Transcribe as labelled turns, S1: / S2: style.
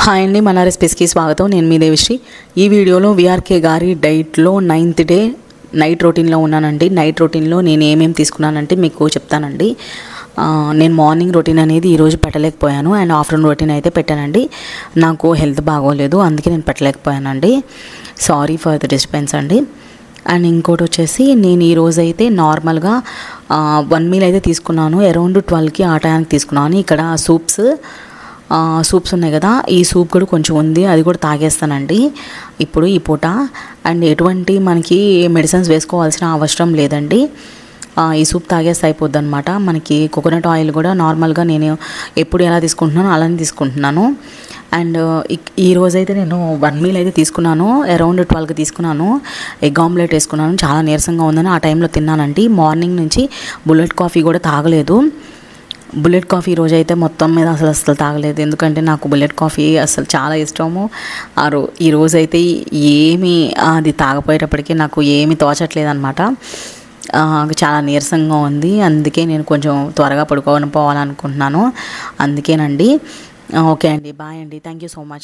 S1: Hi అండి, మన రెసిపీస్కి స్వాగతం. నేను మీ దేవిశ్రీ. ఈ వీడియోలో విఆర్కే గారి డైట్లో 9th డే నైట్ రొటీన్లో ఉన్నానండి. నైట్ రొటీన్లో నేను ఏమేమి తీసుకున్నానంటే మీకు చెప్తానండి. నేను మార్నింగ్ రొటీన్ అనేది ఈరోజు పెట్టలేకపోయాను అండ్ ఆఫ్టర్నూన్ రొటీన్ అయితే పెట్టానండి. నాకు హెల్త్ బాగోలేదు, అందుకే నేను పెట్టలేకపోయానండి. సారీ ఫర్ ద డిస్టర్బెన్స్ అండి. అండ్ ఇంకోటి వచ్చేసి నేను ఈరోజు అయితే నార్మల్గా 1 మీల్ అయితే తీసుకున్నాను. అరౌండ్ 12కి ఆ టైంకి తీసుకున్నాను. ఇక్కడ సూప్స్ ఉన్నాయి కదా, ఈ సూప్ కూడా కొంచెం ఉంది, అది కూడా తాగేస్తానండి ఇప్పుడు ఈ పూట. అండ్ ఎటువంటి మనకి మెడిసిన్స్ వేసుకోవాల్సిన అవసరం లేదండి. ఈ సూప్ తాగేస్తే అయిపోద్ది అనమాట. మనకి కోకోనట్ ఆయిల్ కూడా నార్మల్గా నేను ఎప్పుడు ఎలా తీసుకుంటున్నానో అలానే తీసుకుంటున్నాను. అండ్ ఈరోజైతే నేను 1 మీల్ అయితే తీసుకున్నాను. అరౌండ్ 12కి తీసుకున్నాను. ఎగ్ ఆమ్లెట్ వేసుకున్నాను. చాలా నీరసంగా ఉందని ఆ టైంలో తిన్నానండి. మార్నింగ్ నుంచి బుల్లెట్ కాఫీ కూడా తాగలేదు. బుల్లెట్ కాఫీ ఈరోజు అయితే మొత్తం మీద అసలు తాగలేదు, ఎందుకంటే నాకు బుల్లెట్ కాఫీ అసలు చాలా ఇష్టము. ఈరోజు అయితే ఏమి అది తాగపోయేటప్పటికీ నాకు ఏమి తోచట్లేదు అనమాట. చాలా నీరసంగా ఉంది, అందుకే నేను కొంచెం త్వరగా పడుకోని పోవాలనుకుంటున్నాను. అందుకేనండి. ఓకే అండి, బాయ్ అండి, థ్యాంక్ యూ సో మచ్.